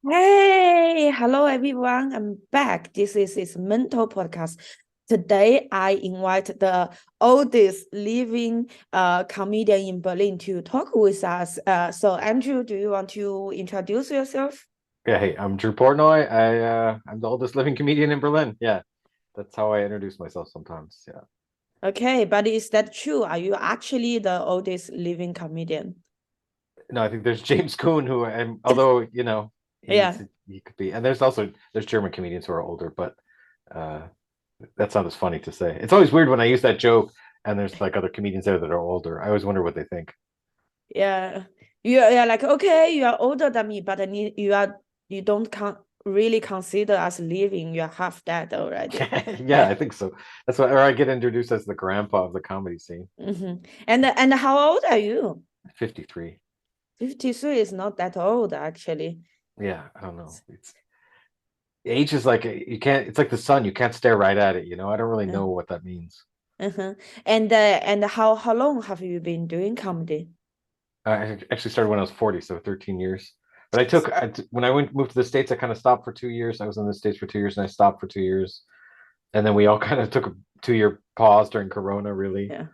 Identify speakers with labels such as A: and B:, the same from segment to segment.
A: Hey, hello everyone. I'm back. This is his mental podcast. Today I invite the oldest living comedian in Berlin to talk with us. So Andrew, do you want to introduce yourself?
B: Yeah, hey, I'm Drew Portnoy. I'm the oldest living comedian in Berlin. Yeah, that's how I introduce myself sometimes. Yeah.
A: Okay, but is that true? Are you actually the oldest living comedian?
B: No, I think there's James Coon who although,
A: Yeah.
B: he could be. And there's German comedians who are older, but uh that's not as funny to say. It's always weird when I use that joke and there's like other comedians there that are older. I always wonder what they think.
A: Yeah. You're like, okay, you are older than me, but you don't really consider us living. You're half dead already.
B: Yeah, I think so. That's why or I get introduced as the grandpa of the comedy scene.
A: And how old are you?
B: 53.
A: 53 is not that old, actually.
B: Yeah, I don't know. It's age is like you can't it's like the sun, you can't stare right at it. I don't really
A: Uh,
B: know what that means.
A: uh-huh. And how long have you been doing comedy?
B: I actually started when I was 40, so 13 years. But when I moved to the States, I kind of stopped for 2 years. I was in the States for 2 years and I stopped for 2 years. And then we all kind of took a 2 year pause during Corona, really.
A: Yeah.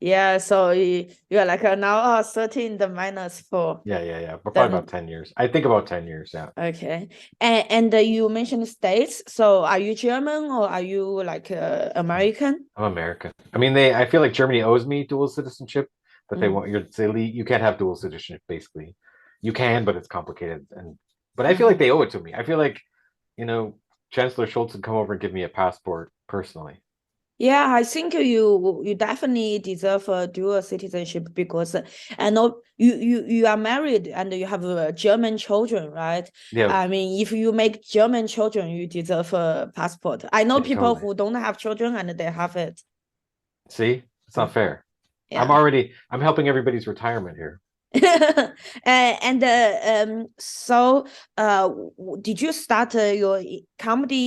A: Yeah, so you're like now 13 the minus 4.
B: Yeah. But probably about
A: Then
B: 10 years. I think about 10 years, yeah.
A: okay. And you mentioned States, so are you German or are you like American?
B: I'm American. I mean, I feel like Germany owes me dual citizenship, but
A: Mm.
B: you can't have dual citizenship, basically. You can, but it's complicated. But I feel like
A: Uh-huh.
B: they owe it to me. I feel like, you know, Chancellor Schultz would come over and give me a passport personally.
A: Yeah, I think you definitely deserve a dual citizenship because I know you are married and you have German children, right?
B: Yeah,
A: I mean, if you make German children, you deserve a passport. I know
B: yeah,
A: people
B: totally.
A: who don't have children and they have it.
B: See, it's not
A: Mhm.
B: fair.
A: Yeah.
B: I'm helping everybody's retirement here.
A: Did you start your comedy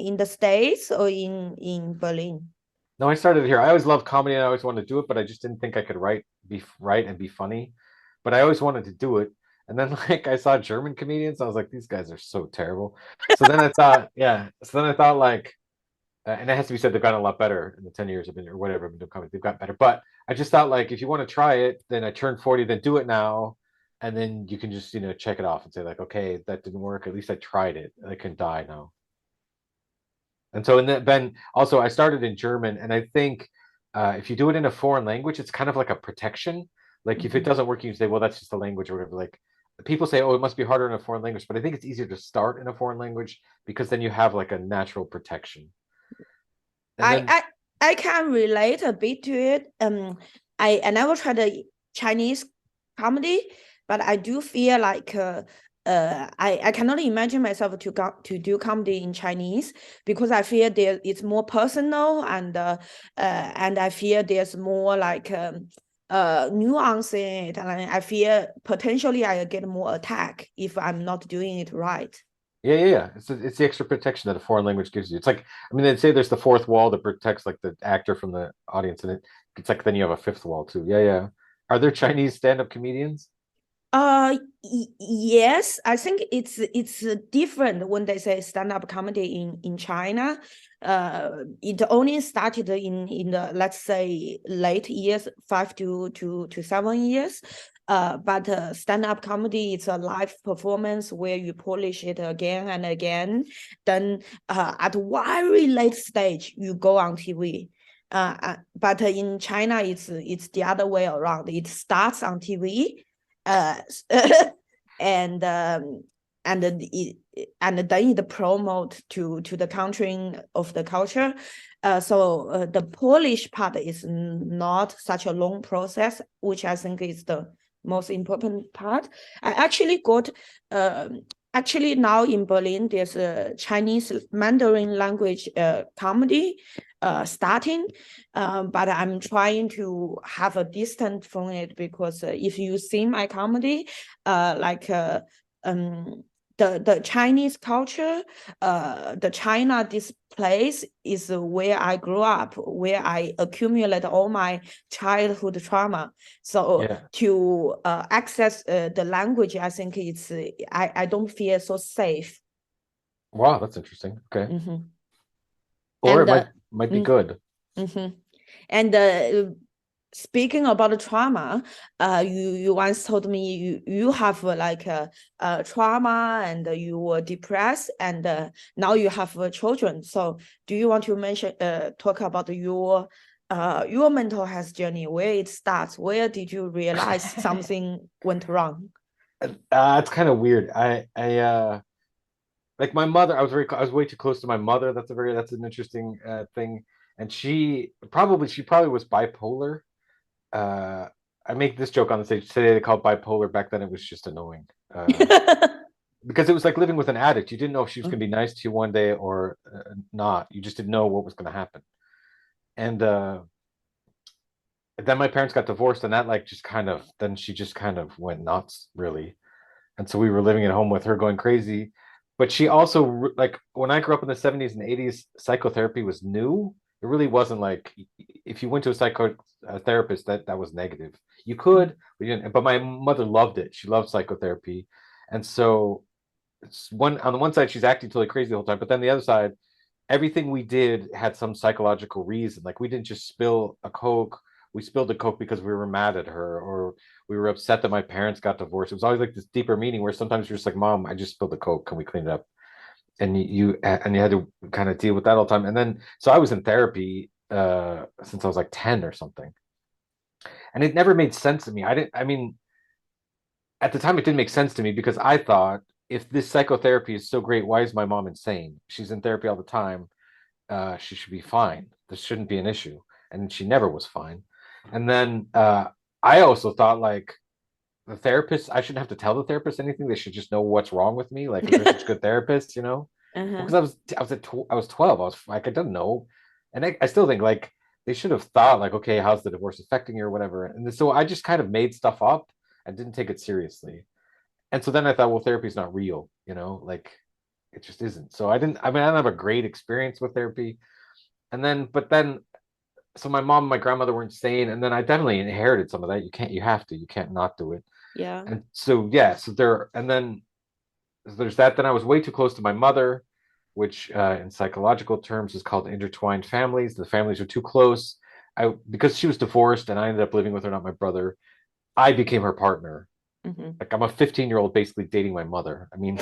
A: in the States or in Berlin?
B: No, I started here. I always loved comedy and I always wanted to do it, but I just didn't think I could write and be funny. But I always wanted to do it. And then like I saw German comedians, I was like, these guys are so terrible. So then I thought, yeah. So then I thought like, and it has to be said, they've gotten a lot better in the 10 years I've been or whatever I've been doing comedy. They've gotten better. But I just thought like, if you want to try it, then I turned 40, then do it now. And then you can just, check it off and say like, okay, that didn't work. At least I tried it. I can die now. And so, and then also, I started in German, and I think if you do it in a foreign language, it's kind of like a protection. Like if it
A: Mhm.
B: doesn't work, you say, "Well, that's just a language," or whatever. Like people say, "Oh, it must be harder in a foreign language," but I think it's easier to start in a foreign language because then you have like a natural protection. And
A: I,
B: then,
A: I I can relate a bit to it. I never tried the Chinese comedy, but I do feel like I cannot imagine myself to do comedy in Chinese because I feel there it's more personal and I feel there's more like nuance in it, and I feel potentially I get more attack if I'm not doing it right.
B: yeah. It's the extra protection that a foreign language gives you. It's like, I mean, they'd say there's the fourth wall that protects like the actor from the audience, and it's like then you have a fifth wall too. Yeah. Are there Chinese stand-up comedians?
A: Yes, I think it's different when they say stand-up comedy in China. It only started in the let's say late years, 5 to 7 years. But stand-up comedy is a live performance where you polish it again and again. Then at very late stage, you go on TV. But in China, it's the other way around. It starts on TV uh and and it and then it promote to the country of the culture. The Polish part is not such a long process, which I think is the most important part. I actually got actually now in Berlin there's a Chinese Mandarin language comedy starting, but I'm trying to have a distance from it because if you see my comedy, like the Chinese culture, the China, this place is where I grew up, where I accumulate all my childhood trauma. So to access the language, I think it's I don't feel so safe.
B: Wow, that's interesting. Okay. Or
A: And
B: it might be good.
A: And speaking about the trauma, you once told me you have like a trauma and you were depressed, and now you have children. So do you want to talk about your mental health journey, where it starts? Where did you realize something went wrong?
B: It's kind of weird. I like my mother. I was way too close to my mother. That's an interesting thing. And she probably was bipolar. I make this joke on the stage today. They call it bipolar. Back then, it was just annoying. Because it was like living with an addict. You didn't know if she was going to be nice to you one day or not. You just didn't know what was going to happen. And then my parents got divorced, and that like then she just kind of went nuts, really. And so we were living at home with her, going crazy. But she also, like, when I grew up in the 70s and 80s, psychotherapy was new. It really wasn't like, if you went to a psychotherapist, that was negative. You could, but you didn't. But my mother loved it. She loved psychotherapy. And so it's on the one side, she's acting totally crazy the whole time. But then the other side, everything we did had some psychological reason. Like, we didn't just spill a Coke. We spilled a Coke because we were mad at her, or we were upset that my parents got divorced. It was always like this deeper meaning where sometimes you're just like, Mom, I just spilled the Coke. Can we clean it up? And you had to kind of deal with that all the time. And then, so I was in therapy since I was like 10 or something. And it never made sense to me. I mean, at the time, it didn't make sense to me because I thought, if this psychotherapy is so great, why is my mom insane? She's in therapy all the time. She should be fine. This shouldn't be an issue. And she never was fine. And then I also thought, like, the therapist, I shouldn't have to tell the therapist anything. They should just know what's wrong with me. Like, if they're such good therapists, you know? Because I was 12. I was like, I don't know. And I still think, like, they should have thought, like, okay, how's the divorce affecting you or whatever. And so I just kind of made stuff up and didn't take it seriously. And so then I thought, well, therapy's not real, you know, like, it just isn't. So I don't have a great experience with therapy. But then, so my mom and my grandmother were insane. And then I definitely inherited some of that. You can't not do it.
A: Yeah.
B: And so, and then there's that. Then I was way too close to my mother, which in psychological terms is called intertwined families. The families are too close. Because she was divorced and I ended up living with her, not my brother, I became her partner. Like, I'm a 15-year-old basically dating my mother. I mean,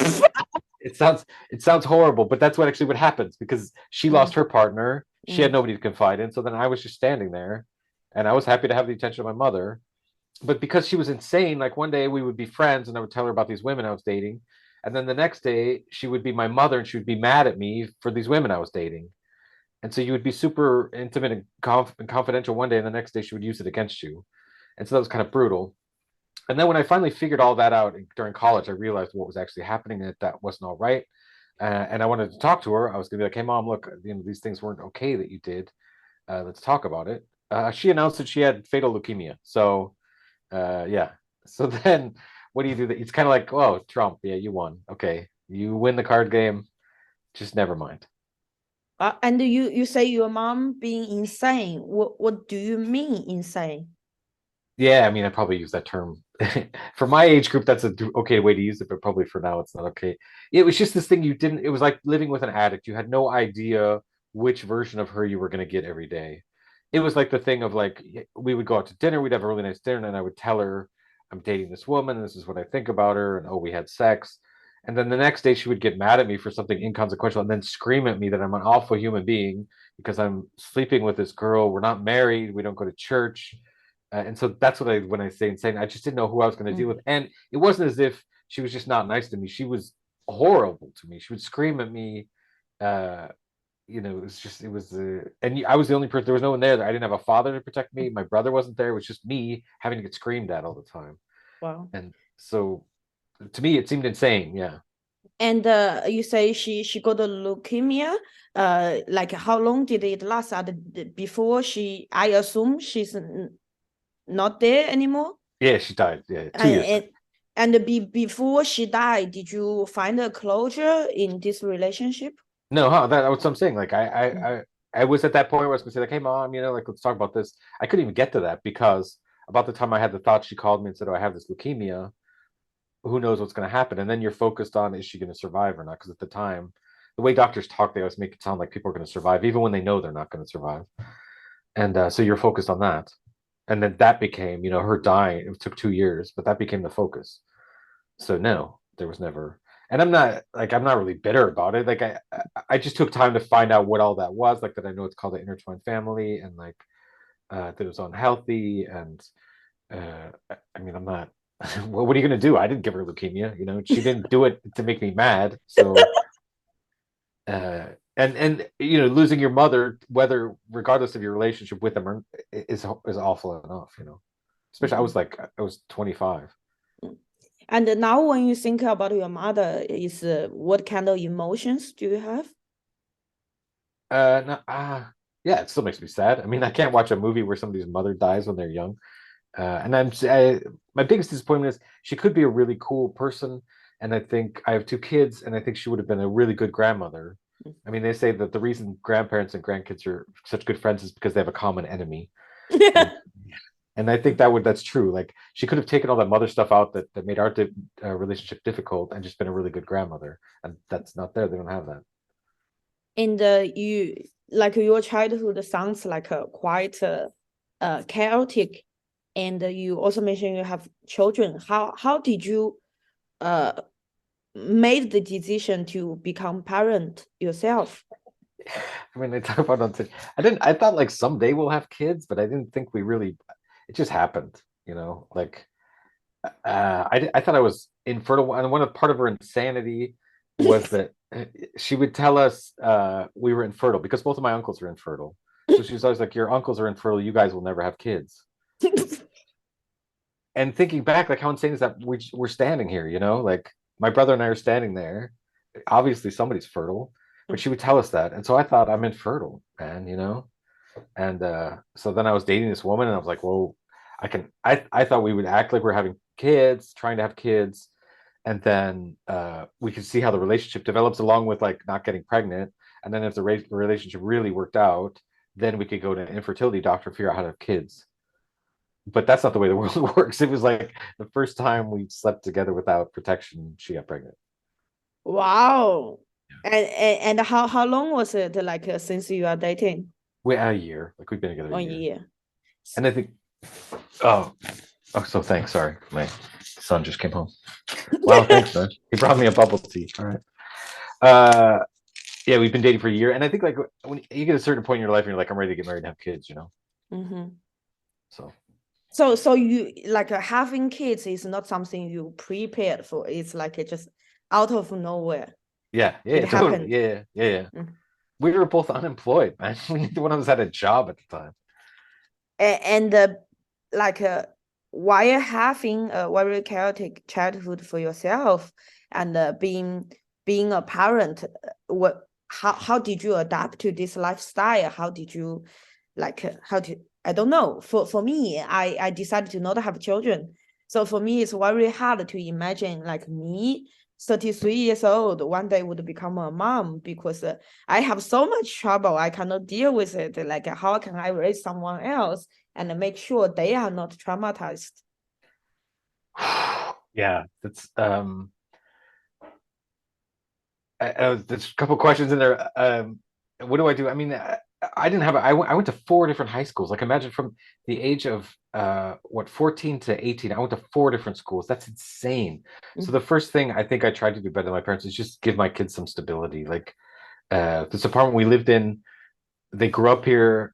B: it sounds horrible, but that's what happens, because she lost her partner. She had nobody to confide in. So then I was just standing there, and I was happy to have the attention of my mother. But because she was insane, like, one day we would be friends and I would tell her about these women I was dating. And then the next day she would be my mother and she would be mad at me for these women I was dating. And so you would be super intimate and confidential one day, and the next day she would use it against you. And so that was kind of brutal. And then when I finally figured all that out during college, I realized what was actually happening and that wasn't all right. And I wanted to talk to her. I was going to be like, hey, Mom, look, these things weren't okay that you did. Let's talk about it. She announced that she had fatal leukemia. So, yeah. So then what do you do? It's kind of like, oh, Trump, yeah, you won. Okay. You win the card game. Just never mind.
A: And you say your mom being insane. What do you mean insane?
B: Yeah, I mean, I probably use that term for my age group. That's a okay way to use it, but probably for now, it's not okay. It was just this thing you didn't. It was like living with an addict. You had no idea which version of her you were going to get every day. It was like the thing of, like, we would go out to dinner. We'd have a really nice dinner, and I would tell her, I'm dating this woman. This is what I think about her, and oh, we had sex. And then the next day, she would get mad at me for something inconsequential, and then scream at me that I'm an awful human being because I'm sleeping with this girl. We're not married. We don't go to church. And so that's when I say insane, I just didn't know who I was going to deal with. And it wasn't as if she was just not nice to me. She was horrible to me. She would scream at me. And I was the only person. There was no one there. I didn't have a father to protect me. My brother wasn't there. It was just me having to get screamed at all the time.
A: Wow.
B: And so to me, it seemed insane. Yeah.
A: And you say she got a leukemia. Like, how long did it last? Before I assume she's not there anymore.
B: Yeah, she died. Yeah, 2 years.
A: And before she died, did you find a closure in this relationship?
B: No, that's what I'm saying. Like I was at that point where I was gonna say like, hey mom, like let's talk about this. I couldn't even get to that because about the time I had the thought, she called me and said, "Oh, I have this leukemia. Who knows what's gonna happen?" And then you're focused on is she gonna survive or not? Because at the time, the way doctors talk, they always make it sound like people are gonna survive, even when they know they're not gonna survive. And so you're focused on that. And then that became, her dying. It took 2 years, but that became the focus. So no, there was never. And I'm not really bitter about it. Like I just took time to find out what all that was. Like that I know it's called an intertwined family, and like that it was unhealthy. And I mean, I'm not. Well, what are you gonna do? I didn't give her leukemia. She didn't do it to make me mad. So and losing your mother, whether regardless of your relationship with them, is awful enough. Especially I was 25.
A: And now when you think about your mother, is what kind of emotions do you have?
B: No, yeah, it still makes me sad. I mean, I can't watch a movie where somebody's mother dies when they're young. My biggest disappointment is she could be a really cool person, and I think I have two kids, and I think she would have been a really good grandmother. I mean, they say that the reason grandparents and grandkids are such good friends is because they have a common enemy, and and I think that's true. Like she could have taken all that mother stuff out that made our relationship difficult, and just been a really good grandmother, and that's not there. They don't have that.
A: And you like your childhood sounds like quite chaotic. And you also mentioned you have children. How did you made the decision to become parent yourself?
B: I mean, they talk about on. I thought like someday we'll have kids, but I didn't think we really. It just happened. Like I thought I was infertile, and part of her insanity was that she would tell us we were infertile because both of my uncles are infertile. So she was always like, "Your uncles are infertile. You guys will never have kids." And thinking back, like how insane is that? We're standing here. Like my brother and I are standing there. Obviously, somebody's fertile, but she would tell us that, and so I thought I'm infertile, man. And so then I was dating this woman, and I was like, "Well, I thought we would act like we're having kids, trying to have kids, and then we could see how the relationship develops along with like not getting pregnant, and then if the relationship really worked out, then we could go to an infertility doctor and figure out how to have kids." But that's not the way the world works. It was like the first time we slept together without protection, she got pregnant.
A: Wow. And how long was it like since you are dating?
B: We a year, like we've been together a
A: 1
B: year,
A: year.
B: and I think, oh, so thanks. Sorry, my son just came home. Wow, thanks, man. He brought me a bubble tea. All right. Uh, yeah, we've been dating for a year, and I think like when you get a certain point in your life, and you're like, I'm ready to get married and have kids.
A: Mm-hmm.
B: So
A: So you like having kids is not something you prepared for. It's like it just out of nowhere.
B: yeah,
A: It
B: totally,
A: happened.
B: yeah.
A: Mm.
B: We were both unemployed, man. Neither one of us had a job at the time.
A: And like while having a very chaotic childhood for yourself and being a parent, what how did you adapt to this lifestyle? How did you like how to I don't know. For me, I decided to not have children. So for me, it's very hard to imagine like me, 33 years old, one day would become a mom because I have so much trouble. I cannot deal with it. Like, how can I raise someone else and make sure they are not traumatized?
B: Yeah, that's there's a couple questions in there. What do I do? I mean, I didn't have. I went to four different high schools. Like, imagine from the age of 14 to 18, I went to four different schools. That's insane. So the first thing I think I tried to do better than my parents is just give my kids some stability. Like, this apartment we lived in, they grew up here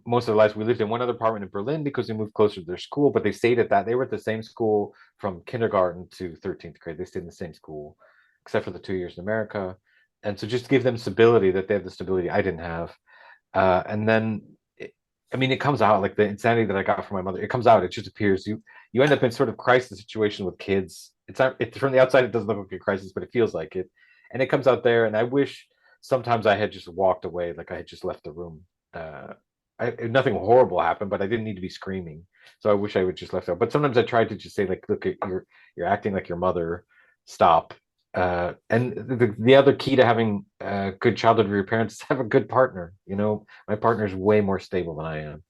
B: most of their lives. We lived in one other apartment in Berlin because we moved closer to their school, but they stayed at that. They were at the same school from kindergarten to 13th grade. They stayed in the same school, except for the 2 years in America. And so just give them stability, that they have the stability I didn't have. And then, I mean, it comes out like the insanity that I got from my mother. It comes out. It just appears. You end up in sort of crisis situation with kids. It's not. From the outside, it doesn't look like a crisis, but it feels like it. And it comes out there. And I wish sometimes I had just walked away, like I had just left the room. nothing horrible happened, but I didn't need to be screaming. So I wish I would just left out. But sometimes I tried to just say like, look, you're acting like your mother. Stop. And the other key to having a good childhood with your parents is have a good partner. You know, my partner's way more stable than I am.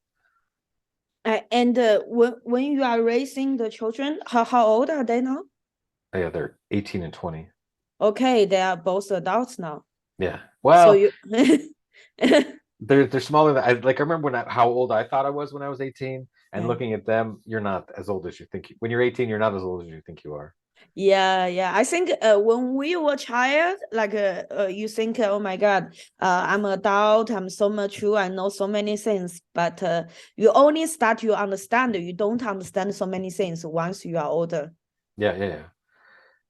A: And when you are raising the children, how old are they now?
B: Yeah, they're 18 and 20.
A: Okay, they are both adults now.
B: Yeah.
A: So
B: Well,
A: you
B: they're smaller than I remember how old I thought I was when I was 18, and
A: yeah.
B: looking at them, you're not as old as you think. When you're 18, you're not as old as you think you are.
A: Yeah. I think when we were child, like you think, oh my God, I'm adult, I'm so mature, I know so many things. But you only start to understand, you don't understand so many things once you are older.
B: Yeah.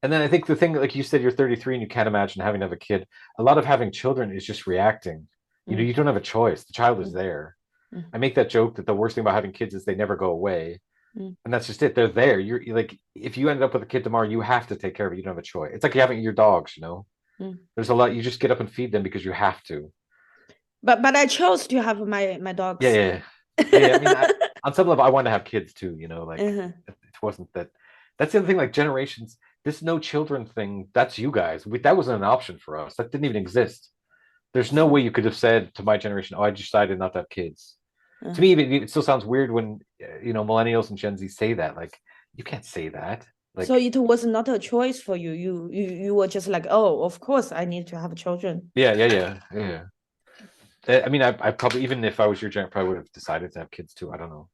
B: And then I think the thing, like you said, you're 33 and you can't imagine having to have a kid. A lot of having children is just reacting. You know,
A: Mm,
B: you don't have a choice. The child is
A: mm,
B: there.
A: mm,
B: I make that joke that the worst thing about having kids is they never go away.
A: mm,
B: And that's just it. They're there. You're like, if you ended up with a kid tomorrow, you have to take care of it. You don't have a choice. It's like having your dogs, you know?
A: mm.
B: There's a lot, you just get up and feed them because you have to.
A: But I chose to have my
B: Yeah,
A: dogs.
B: yeah, yeah. I mean, on some level, I want to have kids too, you know, like
A: Uh-huh.
B: it wasn't that. That's the other thing, like generations, this no children thing, that's you guys. That wasn't an option for us. That didn't even exist. There's no way you could have said to my generation, oh, I decided not to have kids. To
A: Uh-huh.
B: me, even it still sounds weird when millennials and Gen Z say that. Like, you can't say that.
A: So
B: Like,
A: it was not a choice for you. You were just like, oh, of course I need to have children.
B: yeah. I mean, I probably, even if I was your gen, probably would have decided to have kids too. I don't know.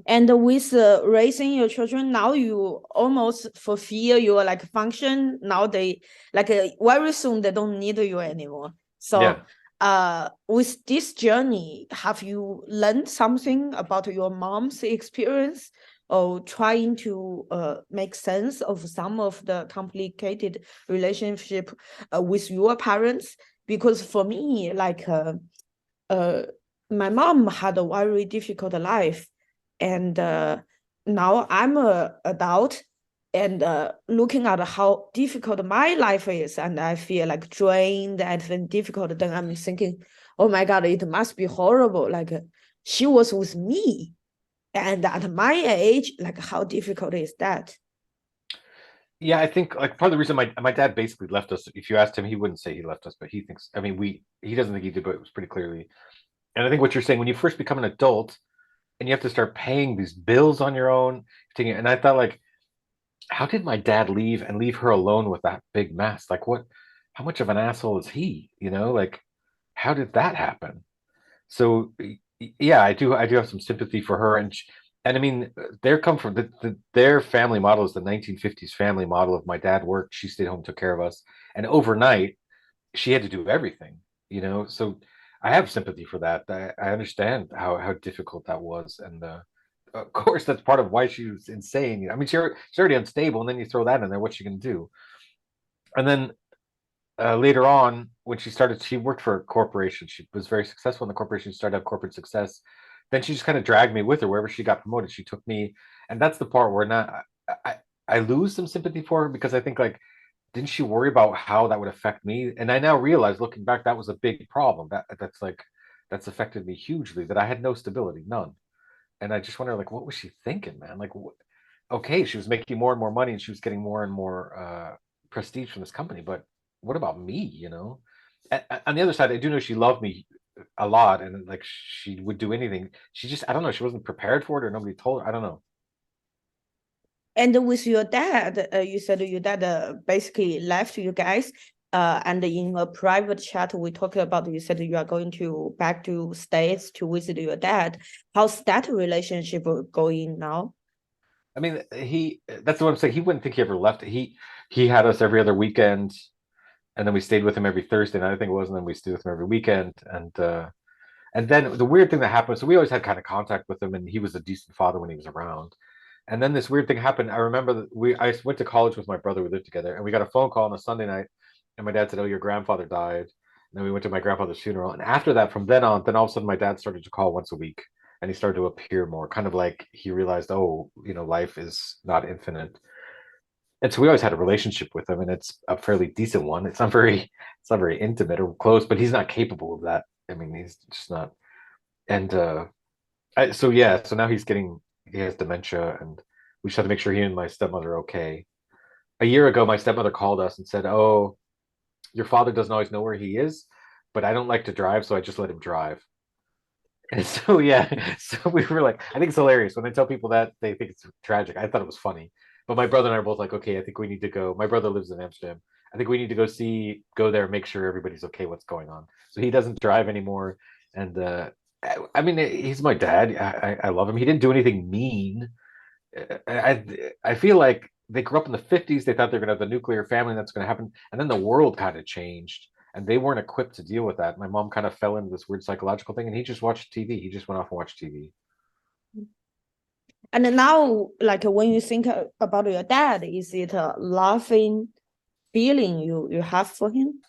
A: And with raising your children, now you almost fulfill your like function. Now they like very soon they don't need you anymore. So
B: Yeah.
A: with this journey, have you learned something about your mom's experience or trying to make sense of some of the complicated relationship with your parents? Because for me, like uh, my mom had a very difficult life, and now I'm a adult and looking at how difficult my life is, and I feel like drained and difficult. Then I'm thinking, oh my God, it must be horrible. Like she was with me, and at my age, like how difficult is that?
B: Yeah, I think like part of the reason my dad basically left us, if you asked him, he wouldn't say he left us, but he thinks, I mean, he doesn't think he did, but it was pretty clearly. And I think what you're saying, when you first become an adult and you have to start paying these bills on your own, and I thought like, how did my dad leave and leave her alone with that big mess? Like what, how much of an asshole is he? You know, like how did that happen? So yeah, I do have some sympathy for her, and I mean, they're come from their family model is the 1950s family model of my dad worked, she stayed home, took care of us, and overnight she had to do everything, you know. So I have sympathy for that. I understand how difficult that was, and of course that's part of why she was insane. I mean, she's already unstable, and then you throw that in there. What's she gonna do? And then later on, when she worked for a corporation. She was very successful in the corporation. She started out corporate success. Then she just kind of dragged me with her wherever she got promoted. She took me, and that's the part where not I lose some sympathy for her because I think like, didn't she worry about how that would affect me? And I now realize, looking back, that was a big problem. That's affected me hugely. That I had no stability, none. And I just wonder, like, what was she thinking, man? Like, okay, she was making more and more money, and she was getting more and more prestige from this company, but what about me? You know. On the other side, I do know she loved me a lot, and like she would do anything. She just, I don't know, she wasn't prepared for it, or nobody told her. I don't know.
A: And with your dad, you said your dad basically left you guys. And in a private chat, we talked about, you said you are going to back to States to visit your dad. How's that relationship going now?
B: I mean, that's what I'm saying. He wouldn't think he ever left. He had us every other weekend, and then we stayed with him every Thursday night, I think it was, and then we stayed with him every weekend. And then the weird thing that happened, so we always had kind of contact with him, and he was a decent father when he was around. And then this weird thing happened. I remember that I went to college with my brother. We lived together, and we got a phone call on a Sunday night, and my dad said, "Oh, your grandfather died." And then we went to my grandfather's funeral, and after that, from then on, then all of a sudden, my dad started to call once a week, and he started to appear more, kind of like he realized, oh, life is not infinite. And so we always had a relationship with him, and it's a fairly decent one. It's not very intimate or close, but he's not capable of that. I mean, he's just not. And so yeah, so now he has dementia, and we just have to make sure he and my stepmother are okay. A year ago, my stepmother called us and said, "Oh, your father doesn't always know where he is, but I don't like to drive, so I just let him drive." And so yeah, so we were like, I think it's hilarious when I tell people that they think it's tragic. I thought it was funny, but my brother and I are both like, okay, I think we need to go. My brother lives in Amsterdam. I think we need to go there, make sure everybody's okay, what's going on. So he doesn't drive anymore, and I mean, he's my dad. I love him. He didn't do anything mean. I feel like they grew up in the 50s. They thought they were going to have the nuclear family and that's going to happen. And then the world kind of changed and they weren't equipped to deal with that. My mom kind of fell into this weird psychological thing and he just watched TV. He just went off and watched TV.
A: And now, like when you think about your dad, is it a laughing feeling you have for him?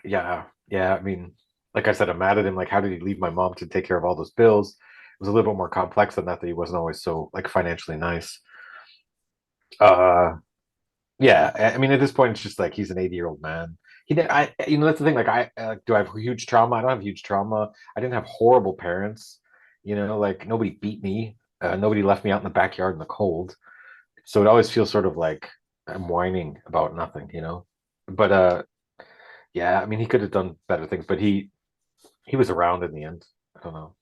B: Yeah. Yeah. I mean, like I said, I'm mad at him. Like, how did he leave my mom to take care of all those bills? It was a little bit more complex than that, that he wasn't always so like financially nice. Uh, Yeah, I mean, at this point, it's just like he's an 80-year-old man. That's the thing. Like, do I have huge trauma? I don't have huge trauma. I didn't have horrible parents. Like nobody beat me. Nobody left me out in the backyard in the cold. So it always feels sort of like I'm whining about nothing. But yeah, I mean, he could have done better things, but he was around in the end. I don't know.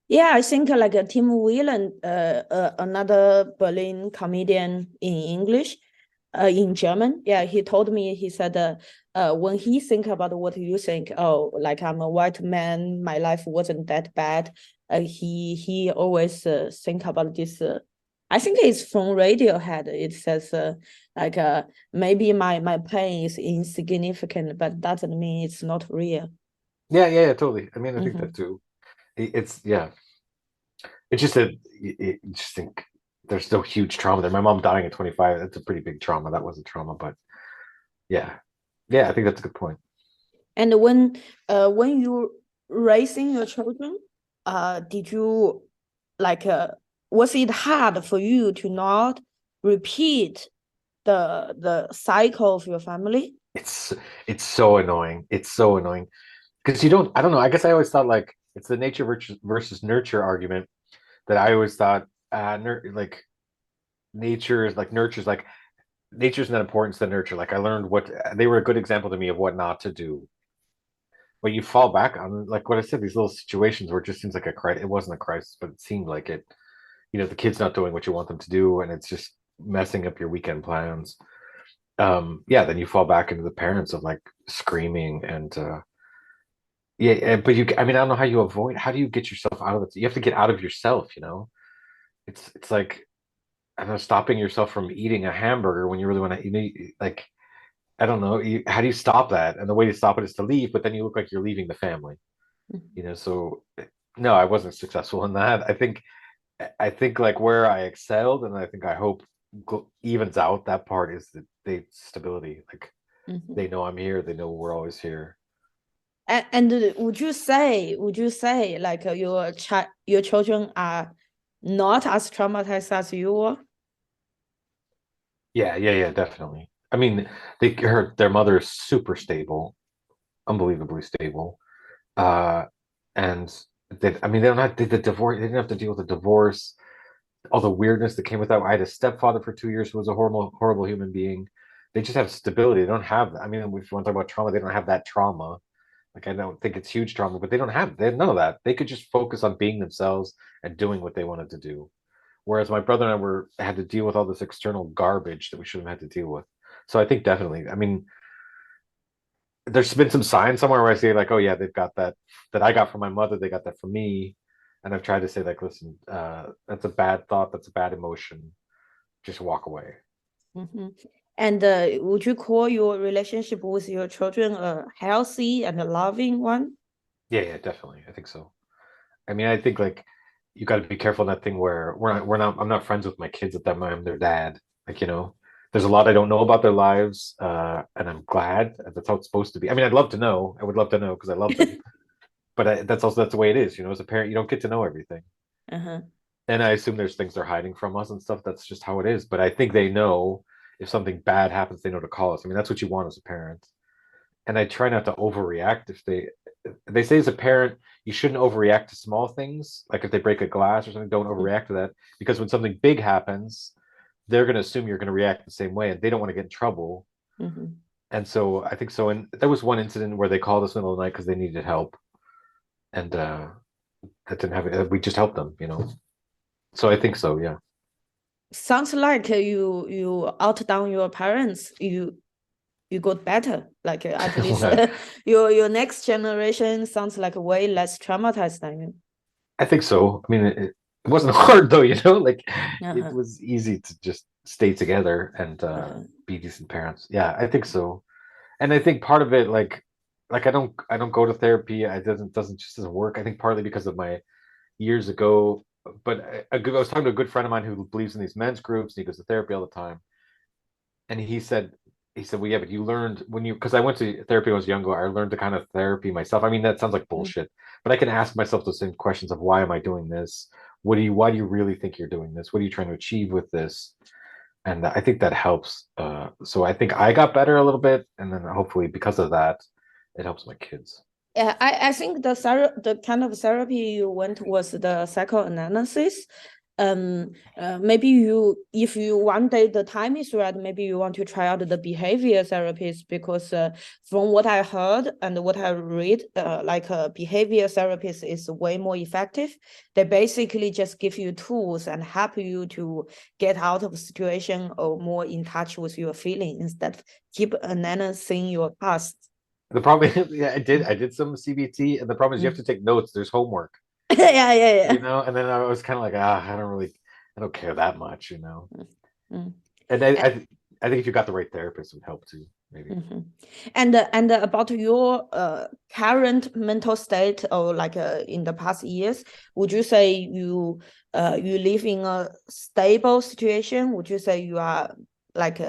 A: Yeah, I think like Tim Whelan, another Berlin comedian in English, in German. Yeah, he told me, he said, when he think about what you think, oh, like I'm a white man, my life wasn't that bad. He always think about this. I think it's from Radiohead. It says like maybe my pain is insignificant, but doesn't mean it's not real.
B: Yeah, yeah, yeah, totally. I mean, I think that
A: Mhm.
B: too. It's yeah. It's just that you just think there's still huge trauma there. My mom dying at 25, that's a pretty big trauma. That was a trauma, but yeah. Yeah, I think that's a good point.
A: And when you raising your children, did you like was it hard for you to not repeat the cycle of your family?
B: It's it's so annoying. It's so annoying because you don't. I don't know. I guess I always thought like it's the nature versus nurture argument that I always thought like nature is like nurture's like nature's not important to nurture. Like I learned what they were a good example to me of what not to do. But you fall back on like what I said, these little situations where it just seems like a crisis. It wasn't a crisis, but it seemed like it. The kid's not doing what you want them to do, and it's just messing up your weekend plans. Yeah, then you fall back into the parents of like screaming and yeah, but I mean, I don't know how you avoid. How do you get yourself out of it? You have to get out of yourself. It's like I don't know, stopping yourself from eating a hamburger when you really want to eat. Like I don't know, how do you stop that? And the way to stop it is to leave, but then you look like you're leaving the family. So no, I wasn't successful in that. I think like where I excelled, and I think I hope evens out that part is that they stability. Like
A: Mhm.
B: they know I'm here. They know we're always here.
A: And would you say like your children are not as traumatized as you were?
B: Yeah, yeah, yeah, definitely. I mean, their mother is super stable, unbelievably stable. Uh, and I mean, they don't have the divorce. They didn't have to deal with the divorce, all the weirdness that came with that. I had a stepfather for 2 years who was a horrible, horrible human being. They just have stability. They don't have. I mean, if you want to talk about trauma, they don't have that trauma. Like I don't think it's huge trauma, but they have none of that. They could just focus on being themselves and doing what they wanted to do. Whereas my brother and I had to deal with all this external garbage that we shouldn't have had to deal with. So I think definitely. I mean, there's been some signs somewhere where I say like, oh yeah, they've got that I got from my mother, they got that from me. And I've tried to say like, listen, that's a bad thought, that's a bad emotion. Just walk away.
A: Mhm. And would you call your relationship with your children a healthy and a loving one?
B: Yeah, yeah, definitely. I think so. I mean, I think like you got to be careful in that thing where I'm not friends with my kids at that time. I'm their dad. Like, there's a lot I don't know about their lives, and I'm glad that's how it's supposed to be. I mean, I'd love to know. I would love to know because I love them. But that's the way it is. As a parent, you don't get to know everything.
A: Uh-huh.
B: And I assume there's things they're hiding from us and stuff. That's just how it is. But I think they know if something bad happens, they know to call us. I mean, that's what you want as a parent. And I try not to overreact if they they say as a parent, you shouldn't overreact to small things. Like if they break a glass or something, don't overreact to that, because when something big happens, they're going to assume you're going to react the same way, and they don't want to get in trouble.
A: Mhm.
B: And so I think so. And there was one incident where they called us in the middle of the night because they needed help, and that didn't have it. We just helped them, you know. So I think so. Yeah.
A: Sounds like you outdone your parents. You got better. Like at least your next generation sounds like way less traumatized than you.
B: I think so. I mean, it wasn't hard though, you know. Like it
A: Uh-huh.
B: was easy to just stay together and
A: Uh-huh.
B: be decent parents. Yeah, I think so. And I think part of it, like I don't go to therapy. I doesn't work. I think partly because of my years ago. But I was talking to a good friend of mine who believes in these men's groups, and he goes to therapy all the time. And he said, well, yeah, but you learned when you, because I went to therapy when I was younger, I learned the kind of therapy myself. I mean, that sounds like
A: Mm.
B: bullshit, but I can ask myself those same questions of why am I doing this? Why do you really think you're doing this? What are you trying to achieve with this? And I think that helps. So I think I got better a little bit, and then hopefully because of that, it helps my kids.
A: Yeah, I think the kind of therapy you went was the psychoanalysis. Maybe if you one day the time is right, maybe you want to try out the behavior therapies, because from what I heard and what I read, like behavior therapist is way more effective. They basically just give you tools and help you to get out of a situation or more in touch with your feeling instead of keep analyzing your past.
B: The problem is, yeah, I did some CBT, and the problem is you have
A: Mm.
B: to take notes. There's homework,
A: Yeah, yeah, yeah.
B: and then I was kind of like, I don't care that much, you know.
A: Mm.
B: And
A: And,
B: I think if you got the right therapist, it would help too, maybe.
A: mhm. And about your current mental state, or like in the past years, would you say you live in a stable situation? Would you say you are like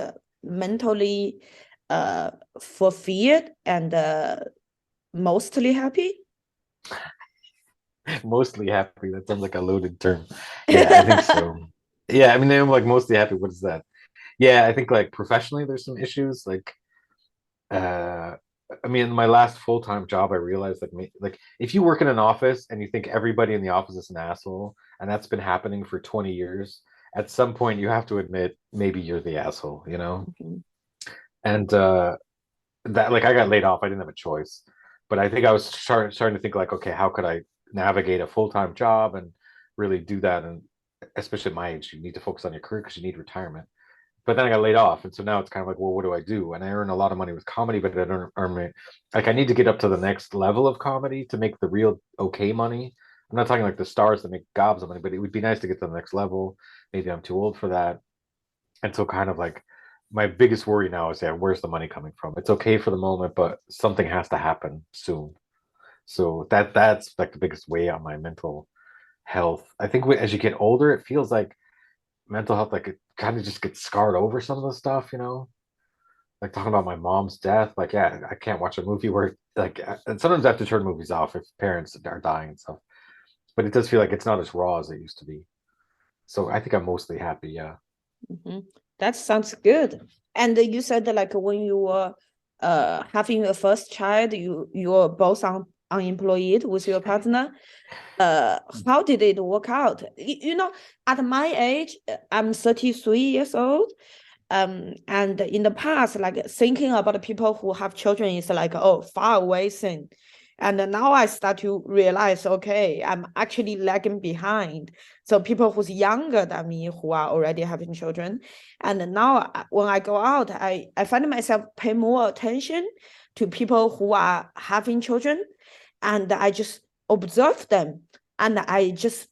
A: mentally uh fulfilled and mostly happy?
B: Mostly happy. That sounds like a loaded term. Yeah, I think so. Yeah, I mean, I'm like mostly happy. What is that? Yeah, I think like professionally, there's some issues. Uh, I mean, my last full-time job, I realized like if you work in an office and you think everybody in the office is an asshole, and that's been happening for 20 years, at some point you have to admit maybe you're the asshole, you know?
A: Mhm.
B: And that like I got laid off. I didn't have a choice, but I think I was starting to think like, okay, how could I navigate a full-time job and really do that? And especially at my age, you need to focus on your career because you need retirement. But then I got laid off, and so now it's kind of like, well, what do I do? And I earn a lot of money with comedy, but I don't earn like I need to get up to the next level of comedy to make the real okay money. I'm not talking like the stars that make gobs of money, but it would be nice to get to the next level. Maybe I'm too old for that. And so kind of like my biggest worry now is, yeah, where's the money coming from? It's okay for the moment, but something has to happen soon. So that's like the biggest weight on my mental health. I think as you get older, it feels like mental health like it kind of just gets scarred over some of the stuff, you know? Like talking about my mom's death, like yeah, I can't watch a movie where like and sometimes I have to turn movies off if parents are dying and stuff. But it does feel like it's not as raw as it used to be. So I think I'm mostly happy, yeah.
A: Mhm. That sounds good. And you said that like when you were having your first child, you were both unemployed with your partner. How did it work out? You know, at my age, I'm 33 years old. And in the past, like thinking about the people who have children is like, oh, far away thing. And now I start to realize, okay, I'm actually lagging behind. So people who's younger than me who are already having children. And now when I go out, I find myself pay more attention to people who are having children. And I just observe them. And I just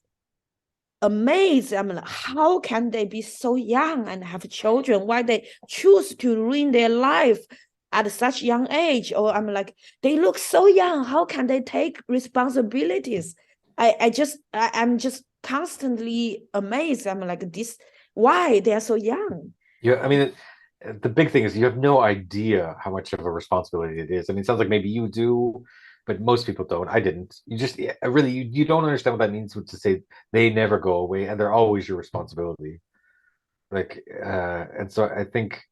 A: amazed. I'm like, how can they be so young and have children? Why they choose to ruin their life at such young age? Or I'm like, they look so young. How can they take responsibilities? I'm just constantly amazed. I'm like, this, why they are so young?
B: Yeah, I mean, the big thing is you have no idea how much of a responsibility it is. I mean, it sounds like maybe you do, but most people don't. I didn't. You just really you don't understand what that means to say they never go away and they're always your responsibility. And so I think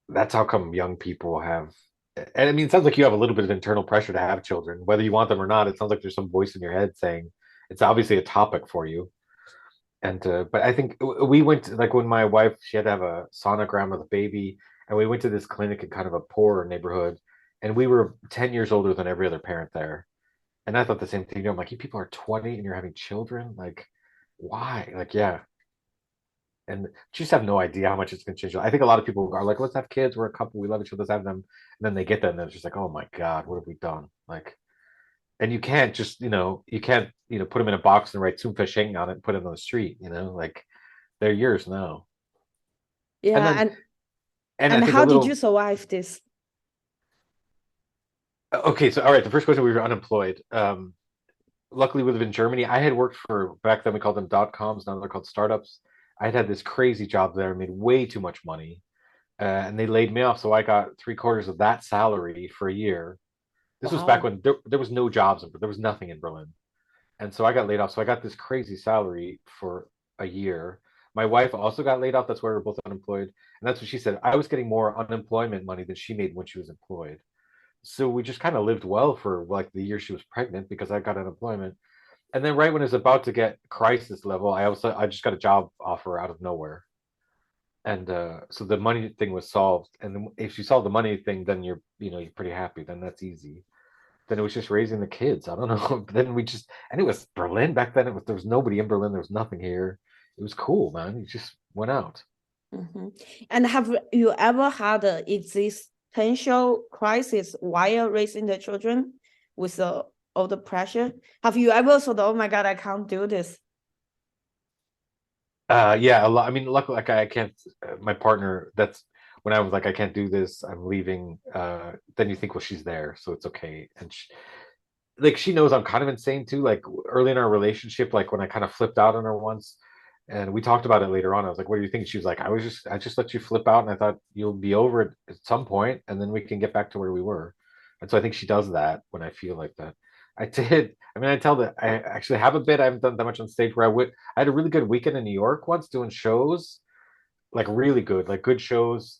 B: that's how come young people have And I mean, it sounds like you have a little bit of internal pressure to have children, whether you want them or not. It sounds like there's some voice in your head saying it's obviously a topic for you. And but I think we went to, like when my wife, she had to have a sonogram of the baby, and we went to this clinic in kind of a poor neighborhood, and we were 10 years older than every other parent there. And I thought the same thing. You know, I'm like, you people are 20 and you're having children. Like, why? Like, yeah. And you just have no idea how much it's gonna change. I think a lot of people are like, let's have kids. We're a couple. We love each other. Let's have them. And then they get them, and it's just like, oh my God, what have we done? Like, and you can't just, you can't, put them in a box and write Zoom Fishing on it and put it on the street, like they're yours now. And
A: Yeah,
B: then, and I
A: and
B: think a
A: how did you
B: little,
A: survive this?
B: okay, so all right, the first question, we were unemployed. Luckily we live in Germany. I had worked for, back then we called them .coms, now they're called startups. I had this crazy job there, made way too much money, and they laid me off. So I got three-quarters of that salary for a year. This was back
A: Wow.
B: when there was no jobs, there was nothing in Berlin. And so I got laid off. So I got this crazy salary for a year. My wife also got laid off. That's why we were both unemployed. And that's what she said. I was getting more unemployment money than she made when she was employed. So we just kind of lived well for like the year she was pregnant because I got unemployment. And then right when it was about to get crisis level, I just got a job offer out of nowhere. And so the money thing was solved. And then if you solve the money thing, then you're pretty happy. Then that's easy. Then it was just raising the kids. I don't know. Then and it was Berlin back then. There was nobody in Berlin. There was nothing here. It was cool, man. You just went out.
A: Mhm. And have you ever had an existential crisis while raising the children with all the pressure? Have you ever thought, oh my God, I can't do this?
B: Yeah, a lot. I mean, luckily, like I can't. My partner. That's when I was like, I can't do this. I'm leaving. Then you think, well, she's there, so it's okay. And like she knows I'm kind of insane too. Like early in our relationship, like when I kind of flipped out on her once, and we talked about it later on. I was like, "What do you think?" She was like, I just let you flip out, and I thought you'll be over it at some point, and then we can get back to where we were." And so I think she does that when I feel like that. I did. I mean, I tell that I actually have a bit. I haven't done that much on stage where I had a really good weekend in New York once doing shows, like really good, like good shows,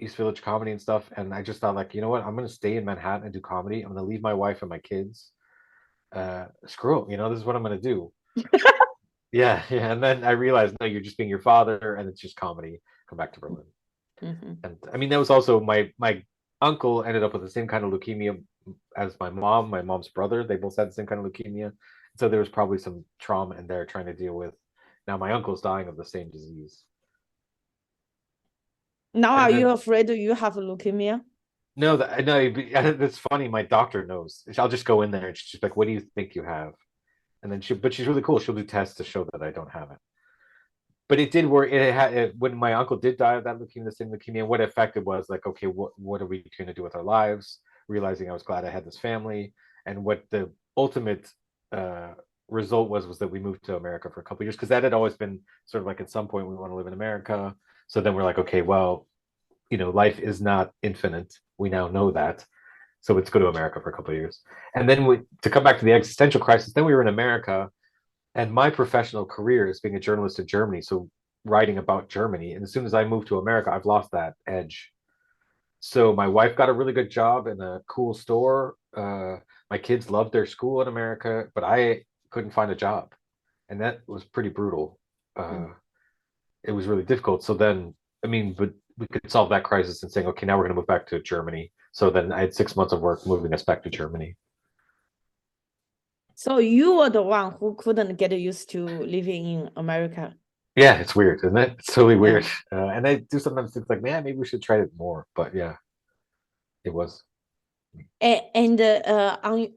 B: East Village comedy and stuff. And I just thought, like, you know what? I'm gonna stay in Manhattan and do comedy. I'm gonna leave my wife and my kids. Screw them. This is what I'm gonna do. Yeah, yeah. And then I realized, no, you're just being your father, and it's just comedy. Come back to Berlin.
A: Mhm.
B: And I mean, that was also my uncle ended up with the same kind of leukemia as my mom, my mom's brother. They both had the same kind of leukemia. So there was probably some trauma in there trying to deal with. Now my uncle's dying of the same disease.
A: Now,
B: And
A: are you
B: then
A: afraid you have leukemia?
B: no, no, that's funny. My doctor knows. I'll just go in there and she's like, "What do you think you have?" And then but she's really cool. She'll do tests to show that I don't have it. But it did work. When my uncle did die of that leukemia, the same leukemia. What it affected was like, okay, what are we going to do with our lives? Realizing I was glad I had this family, and what the ultimate uh, result was that we moved to America for a couple of years because that had always been sort of like at some point we want to live in America. So then we're like, okay, well, life is not infinite. We now know that. So let's go to America for a couple of years. And then to come back to the existential crisis, then we were in America, and my professional career is being a journalist in Germany, so writing about Germany. And as soon as I moved to America, I've lost that edge. So my wife got a really good job in a cool store. My kids loved their school in America, but I couldn't find a job, and that was pretty brutal.
A: Mm.
B: It was really difficult. So then, I mean, but we could solve that crisis and saying, okay, now we're going to move back to Germany. So then I had 6 months of work moving us back to Germany.
A: So you were the one who couldn't get used to living in America.
B: Yeah, it's weird, isn't it? It's totally
A: Yeah.
B: weird. And I do sometimes think like, man, maybe we should try it more. But yeah, it was.
A: And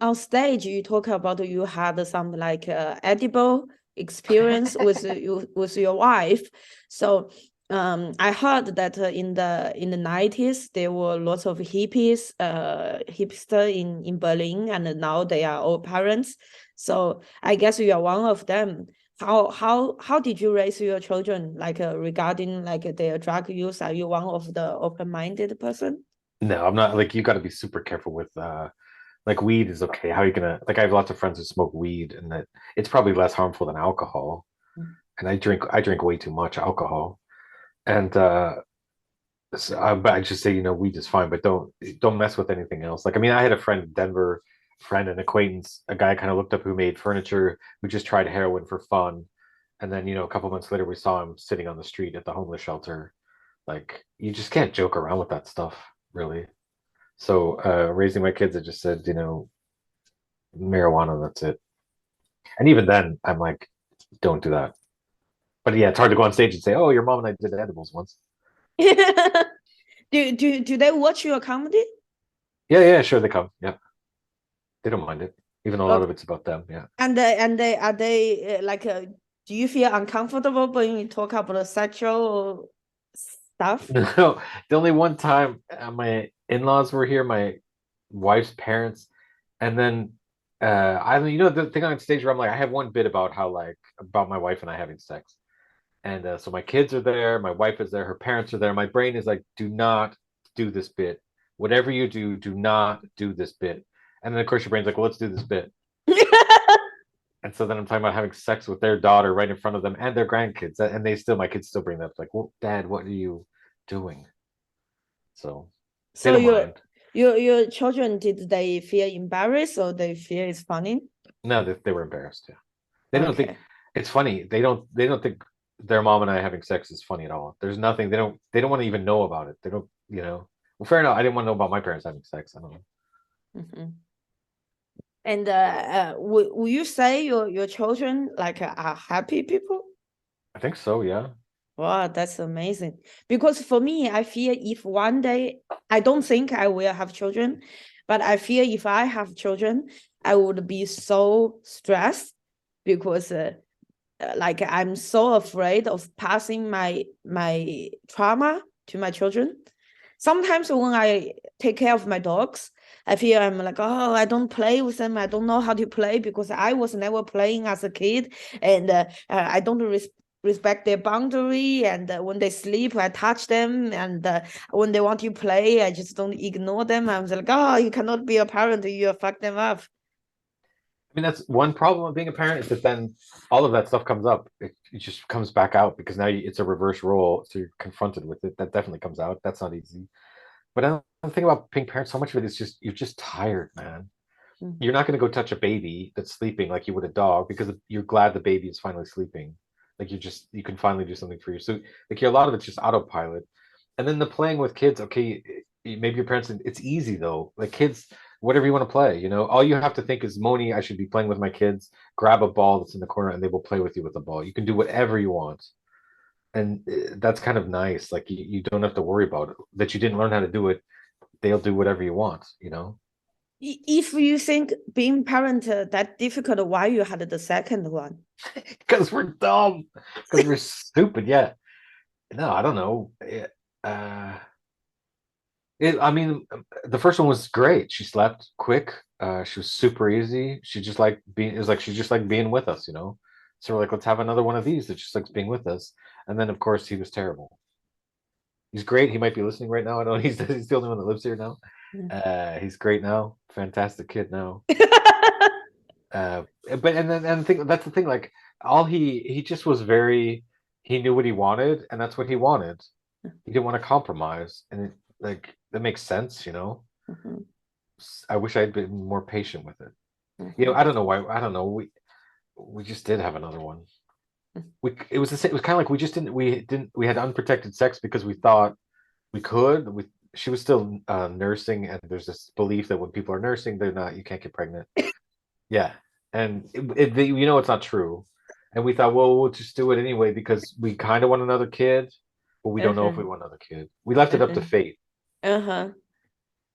A: on stage, you talk about you had some like edible experience with your wife. So I heard that in the 90s there were lots of hipster in Berlin, and now they are all parents. So I guess you are one of them. How did you raise your children like regarding like their drug use? Are you one of the open-minded person?
B: No, I'm not like you got to be super careful with like weed is okay. How are you gonna like I have lots of friends who smoke weed and that it's probably less harmful than alcohol.
A: Mm.
B: And I drink way too much alcohol. And But I just say, weed is fine, but don't mess with anything else. Like, I mean, I had a friend in Denver, friend, an acquaintance, a guy I kind of looked up who made furniture, who just tried heroin for fun. And then, a couple months later, we saw him sitting on the street at the homeless shelter. Like, you just can't joke around with that stuff, really. So, raising my kids, I just said, marijuana, that's it. And even then, I'm like, don't do that. But yeah, it's hard to go on stage and say, "Oh, your mom and I did edibles once."
A: Do they watch your comedy?
B: Yeah, yeah, sure, they come. Yeah, they don't mind it, even a lot of
A: Okay.
B: it's about them. Yeah.
A: And they are they like do you feel uncomfortable when you talk about sexual stuff?
B: No, the only one time my in-laws were here, my wife's parents, and then I mean, the thing on stage where I'm like, I have one bit about how like about my wife and I having sex, and so my kids are there, my wife is there, her parents are there. My brain is like, do not do this bit. Whatever you do, do not do this bit. And then of course your brain's like, well, let's do this bit. And so then I'm talking about having sex with their daughter right in front of them and their grandkids, and my kids still bring that up, like, well, Dad, what are you doing? So they
A: So
B: don't mind.
A: your children, did they feel embarrassed or they feel it's funny?
B: No, they were embarrassed. Yeah, they don't think
A: Okay.
B: it's funny. They don't think their mom and I having sex is funny at all. There's nothing. They don't want to even know about it. They don't. Well, fair enough. I didn't want to know about my parents having sex. I don't know.
A: Mhm. And will you say your children like are happy people?
B: I think so. Yeah.
A: Wow, that's amazing. Because for me, I feel if one day, I don't think I will have children, but I feel if I have children, I would be so stressed because like I'm so afraid of passing my trauma to my children. Sometimes when I take care of my dogs, I feel I'm like, oh, I don't play with them. I don't know how to play because I was never playing as a kid, and I don't respect their boundary. And when they sleep, I touch them, and when they want to play, I just don't ignore them. I'm like, oh, you cannot be a parent. You fuck them up.
B: I mean, that's one problem of being a parent is that then all of that stuff comes up. It just comes back out because now it's a reverse role, so you're confronted with it. That definitely comes out. That's not easy. But I don't think about being parents so much of it is just you're just tired, man.
A: Mm.
B: You're not going to go touch a baby that's sleeping like you would a dog because you're glad the baby is finally sleeping. Like you can finally do something for you. So like a lot of it's just autopilot. And then the playing with kids, okay, maybe your parents, it's easy though. Like kids, whatever you want to play, all you have to think is, Moni, I should be playing with my kids. Grab a ball that's in the corner and they will play with you with the ball. You can do whatever you want. And that's kind of nice. Like you don't have to worry about it. That you didn't learn how to do it, they'll do whatever you want.
A: If you think being parent that difficult, why you had the second one?
B: Because we're dumb, because we're stupid. Yeah. No, I don't know. Uh, I mean, the first one was great. She slept quick. She was super easy. She just like being. It was like she just like being with us. So we're like, let's have another one of these that just likes being with us. And then of course he was terrible. He's great. He might be listening right now. I don't know. He's the only one that lives here now. He's great now. Fantastic kid now. Uh, but and the thing that's the thing. Like all he just was very. He knew what he wanted, and that's what he wanted. He didn't want to compromise, and like that makes sense.
A: Mhm,
B: I wish I'd been more patient with it.
A: mhm,
B: I don't know why. I don't know. We just did have another one. It was the same. It was kind of like we had unprotected sex because we thought we could. She was still nursing, and there's this belief that when people are nursing, you can't get pregnant. Yeah, and it's not true. And we thought, well, we'll just do it anyway because we kind of want another kid, but we don't know if we
A: mhm,
B: want another kid. We left it up to
A: mhm.
B: fate.
A: Uh-huh.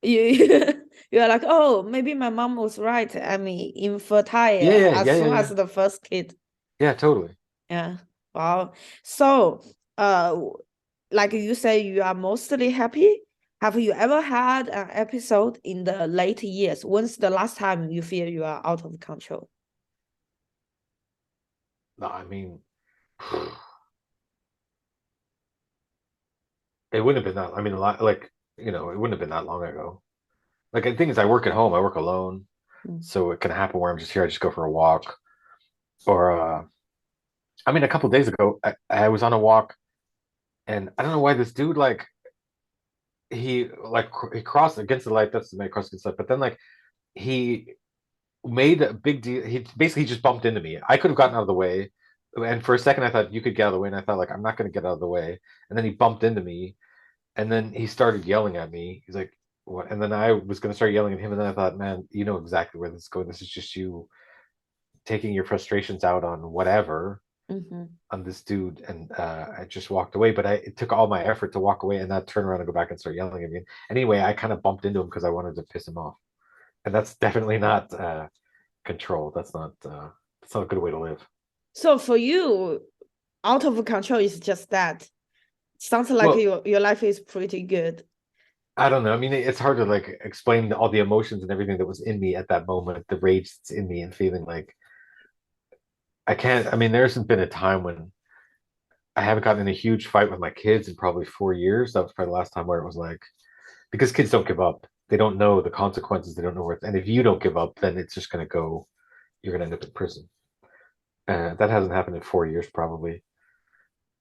A: You you're like, oh, maybe my mom was right. I mean, infertile
B: Yeah, yeah,
A: as
B: yeah, yeah,
A: soon as
B: yeah.
A: the first kid.
B: Yeah, totally.
A: Yeah. Wow. So, uh, like you say, you are mostly happy. Have you ever had an episode in the late years? When's the last time you feel you are out of control?
B: No, I mean, it wouldn't have been that. I mean, a lot like it wouldn't have been that long ago. Like the thing is, I work at home. I work alone,
A: Mm.
B: so it can happen where I'm just here. I just go for a walk, or I mean, a couple days ago, I was on a walk, and I don't know why this dude like he like he crossed against the light. That's the man crossed against the light. But then like he made a big deal. He basically just bumped into me. I could have gotten out of the way. And for a second, I thought you could get out of the way. And I thought, like, I'm not going to get out of the way. And then he bumped into me. And then he started yelling at me. He's like, what? And then I was going to start yelling at him. And then I thought, man, you know exactly where this is going. This is just you taking your frustrations out on whatever, on this dude. And I just walked away. But it took all my effort to walk away and not turn around and go back and start yelling at me. Anyway, I kind of bumped into him because I wanted to piss him off. And that's definitely not control. That's not a good way to live.
A: So for you, out of control is just that. Sounds like
B: Well,
A: your life is pretty good.
B: I don't know. I mean, it's hard to like explain all the emotions and everything that was in me at that moment, the rage that's in me, and feeling like I can't. I mean, there hasn't been a time when I haven't gotten in a huge fight with my kids in probably 4 years. That was probably the last time where it was like, because kids don't give up. They don't know the consequences. They don't know where. And if you don't give up, then it's just going to go. You're going to end up in prison. That hasn't happened in 4 years, probably.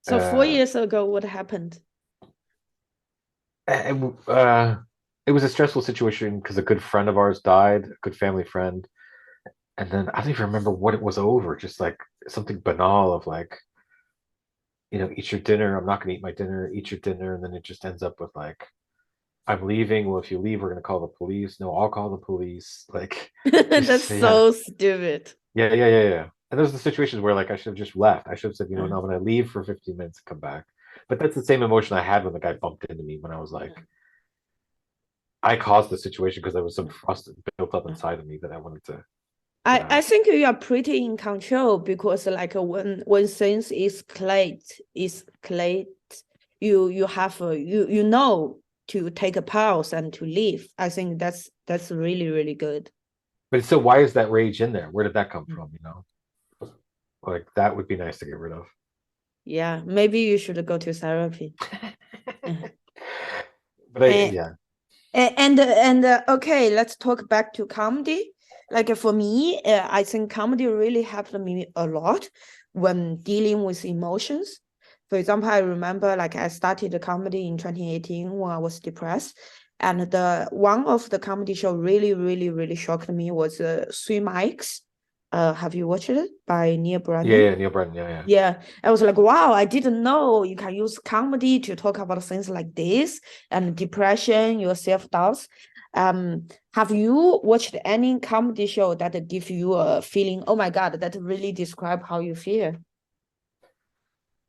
A: So four
B: Uh,
A: years ago, what happened?
B: it, uh, it was a stressful situation because a good friend of ours died, a good family friend. And then I don't even remember what it was over, just like something banal of like, eat your dinner. I'm not going to eat my dinner, eat your dinner. And then it just ends up with like, I'm leaving. Well, if you leave, we're going to call the police. No, I'll call the police. Like,
A: That's
B: just, yeah.
A: so stupid.
B: Yeah, yeah, yeah, yeah. And those are the situations where like I should have just left. I should have said, no,
A: Uh,
B: I'm going to leave for 15 minutes and come back. But that's the same emotion I had when the guy bumped into me when I was like, I caused the situation because there was some frost built up
A: uh.
B: inside of me that I wanted to get
A: I
B: out.
A: think you are pretty in control because like when things escalate, you have you know to take a pause and to leave. I think that's really really good.
B: But so why is that rage in there? Where did that come from? Like that would be nice to get rid of.
A: Yeah, maybe you should go to therapy.
B: But
A: And
B: yeah,
A: okay, let's talk back to comedy. Like for me, I think comedy really helped me a lot when dealing with emotions. For example, I remember like I started the comedy in 2018 when I was depressed. And the one of the comedy show really, really, really shocked me was Three Mics. Have you watched it by Neil
B: yeah,
A: Brennan?
B: yeah, Neil Brennan, yeah, yeah.
A: Yeah, I was like, wow, I didn't know you can use comedy to talk about things like this and depression, your self-doubts. Have you watched any comedy show that give you a feeling, oh my God, that really describe how you feel?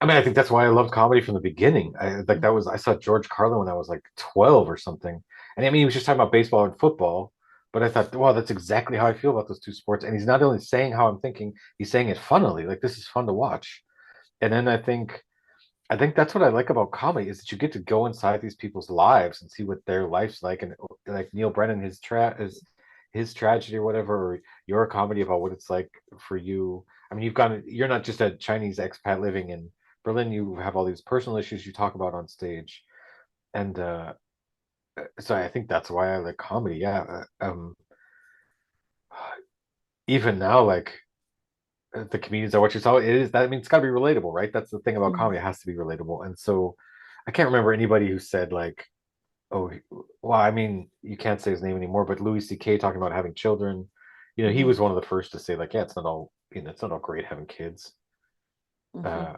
B: I mean, I think that's why I loved comedy from the beginning. I saw George Carlin when I was like 12 or something. And I mean, he was just talking about baseball and football, but I thought, wow, that's exactly how I feel about those two sports. And he's not only saying how I'm thinking, he's saying it funnily. Like this is fun to watch. And then I think that's what I like about comedy is that you get to go inside these people's lives and see what their life's like. And like Neil Brennan, his tragedy or whatever, or your comedy about what it's like for you. I mean, you're not just a Chinese expat living in Berlin. You have all these personal issues you talk about on stage, and so I think that's why I like comedy. Yeah, even now, like the comedians I watch, it's all it is that I mean it's got to be relatable, right? That's the thing about
A: Mm.
B: comedy; it has to be relatable. And so I can't remember anybody who said like, "Oh, well, I mean, you can't say his name anymore," but Louis C.K. talking about having children, he
A: Mhm,
B: was one of the first to say like, "Yeah, it's not all great having kids."
A: mhm.
B: Uh,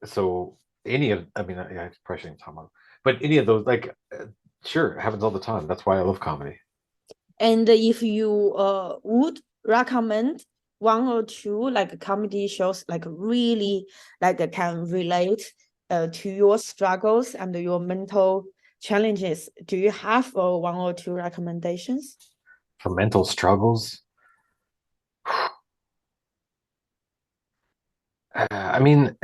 B: so I mean, yeah, it's probably shouldn't talk about, but any of those, like, sure, it happens all the time. That's why I love comedy.
A: And if you would recommend one or two like comedy shows like really like can relate to your struggles and your mental challenges, do you have one or two recommendations?
B: For mental struggles, I mean,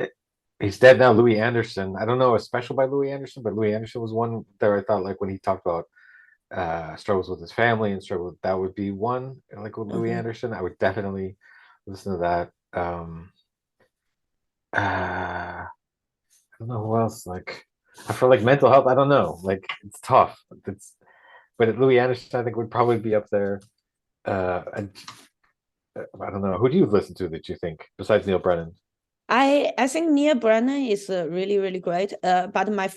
B: he's dead now. Louis Anderson. I don't know a special by Louis Anderson, but Louis Anderson was one that I thought like when he talked about struggles with his family and struggle that would be one like with Louis
A: Uh-huh.
B: Anderson. I would definitely listen to that. I don't know who else. Like for like mental health, I don't know. Like it's tough. But Louis Anderson, I think would probably be up there. I don't know. Who do you listen to that you think besides Neil Brennan?
A: I think Neil Brennan is really, really great. But my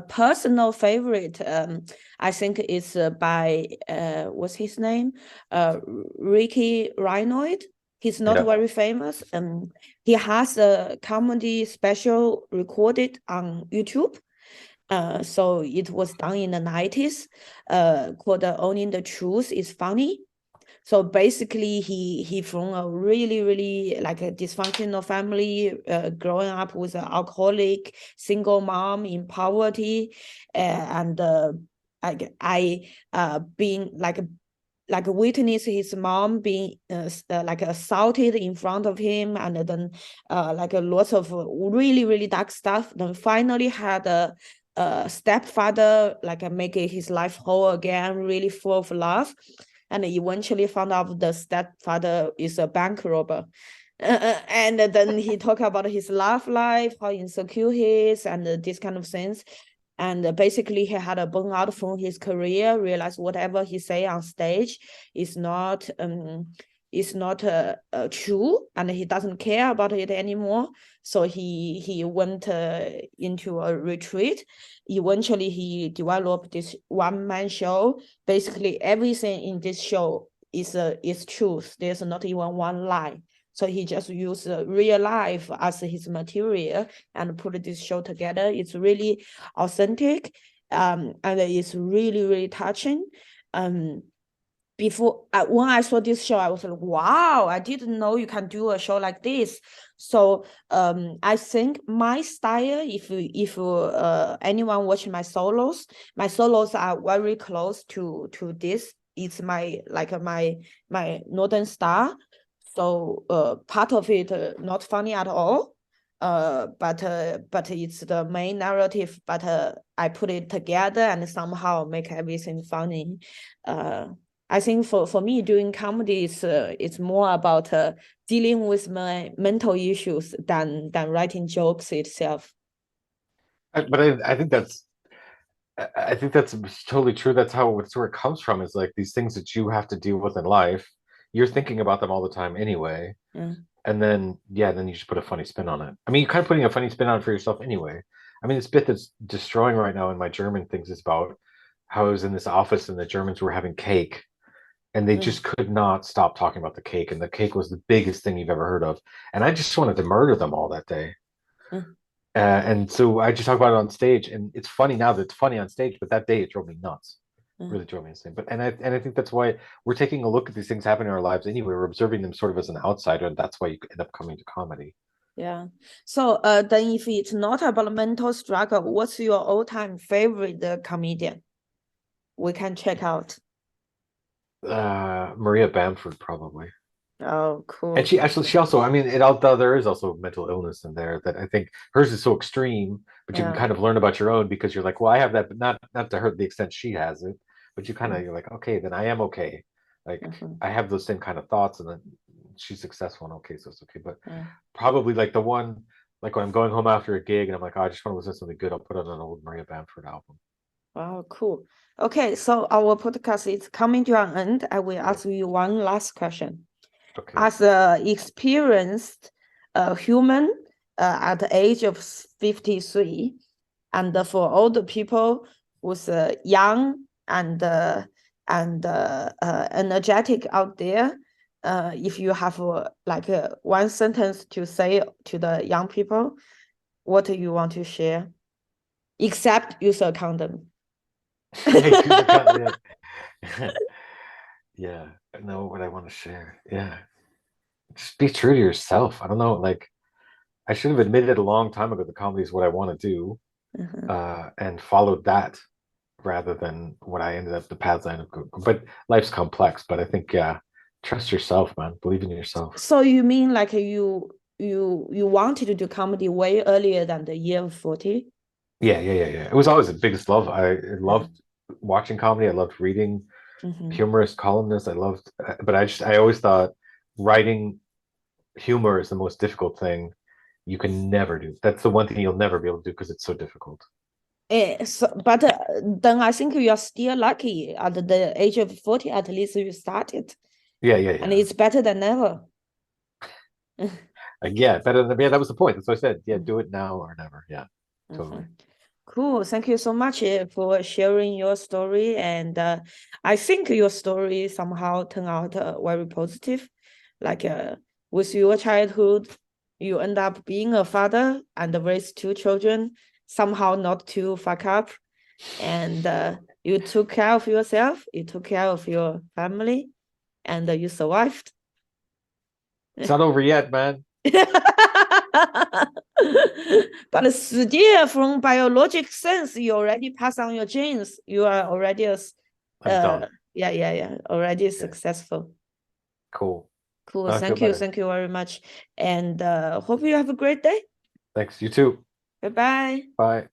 A: personal favorite, I think is by what's his name? Ricky Reinoid. He's not very famous. He has a comedy special recorded on YouTube. So it was done in the 90s, called Owning the Truth is Funny. So basically, he from a really, really like a dysfunctional family, growing up with an alcoholic single mom in poverty, and I being like witness his mom being like assaulted in front of him, and then like a lots of really, really dark stuff. Then finally had a stepfather like making his life whole again, really full of love, and eventually found out the stepfather is a bank robber. And then he talked about his love life, how insecure he is, and this kind of things. And basically, he had a burnout from his career. Realized whatever he say on stage is not true, and he doesn't care about it anymore. So he went into a retreat. Eventually, he developed this one-man show. Basically, everything in this show is truth. There's not even one lie. So he just used real life as his material and put this show together. It's really authentic, and it's really, really touching. When I saw this show, I was like, wow, I didn't know you can do a show like this. So I think my style, if anyone watch my solos are very close to this. It's my Northern Star. So part of it not funny at all, but it's the main narrative. But I put it together and somehow make everything funny. I think for me doing comedy is it's more about dealing with my mental issues than writing jokes itself.
B: But I think that's totally true. That's where it comes from. Is like these things that you have to deal with in life. You're thinking about them all the time anyway. And then then you just put a funny spin on it. I mean, you're kind of putting a funny spin on it for yourself anyway. I mean, this bit that's destroying right now in my German things is about how I was in this office and the Germans were having cake, and they just could not stop talking about the cake, and the cake was the biggest thing you've ever heard of, and I just wanted to murder them all that day. And so I just talk about it on stage, and it's funny now that it's funny on stage, but that day it drove me nuts. Really drove me insane. But I think that's why we're taking a look at these things happening in our lives anyway. We're observing them sort of as an outsider, and that's why you end up coming to comedy.
A: Yeah. So then if it's not about mental struggle, what's your all-time favorite comedian we can check out?
B: Maria Bamford, probably.
A: Oh, cool.
B: And she also, I mean, there is also mental illness in there that I think hers is so extreme, but you can kind of learn about your own because you're like, well, I have that, but not to her the extent she has it. But you're like, okay, then I am okay. Like I have those same kind of thoughts, and then she's successful and okay, so it's okay. But probably like the one, like when I'm going home after a gig and I'm like, oh, I just want to listen to something good, I'll put on an old Maria Bamford album.
A: Wow, cool. Okay, so our podcast is coming to an end. I will ask you one last question.
B: Okay.
A: As an experienced human at the age of 53, and for all the people who's young and energetic out there, if you have one sentence to say to the young people, what do you want to share? Except use a condom.
B: Yeah, I know what I want to share. Yeah. Just be true to yourself. I don't know, like I should have admitted a long time ago that comedy is what I want to do, and followed that rather than what I ended up the paths I ended up going. But life's complex. But I think trust yourself, man. Believe in yourself.
A: So you mean like you wanted to do comedy way earlier than the year of 40?
B: Yeah. It was always the biggest love. I loved watching comedy. I loved reading humorous columnists. I loved, but I always thought writing humor is the most difficult thing you can never do. That's the one thing you'll never be able to do because it's so difficult.
A: But then I think you are still lucky at the age of 40, at least you started.
B: Yeah.
A: And it's better than ever.
B: Yeah, better than, yeah, that was the point. That's what I said. Yeah, do it now or never. Yeah, totally.
A: Cool. Thank you so much for sharing your story. And I think your story somehow turned out very positive. Like with your childhood, you end up being a father and raise two children, somehow not to fuck up. And you took care of yourself, you took care of your family, and you survived.
B: It's not over yet, man.
A: But still, from biologic sense, you already pass on your genes. You are already
B: I'm done.
A: yeah, already successful.
B: Cool.
A: Cool.
B: I feel better.
A: Thank you very much. And hope you have a great day.
B: Thanks. You too.
A: Bye-bye.
B: Bye.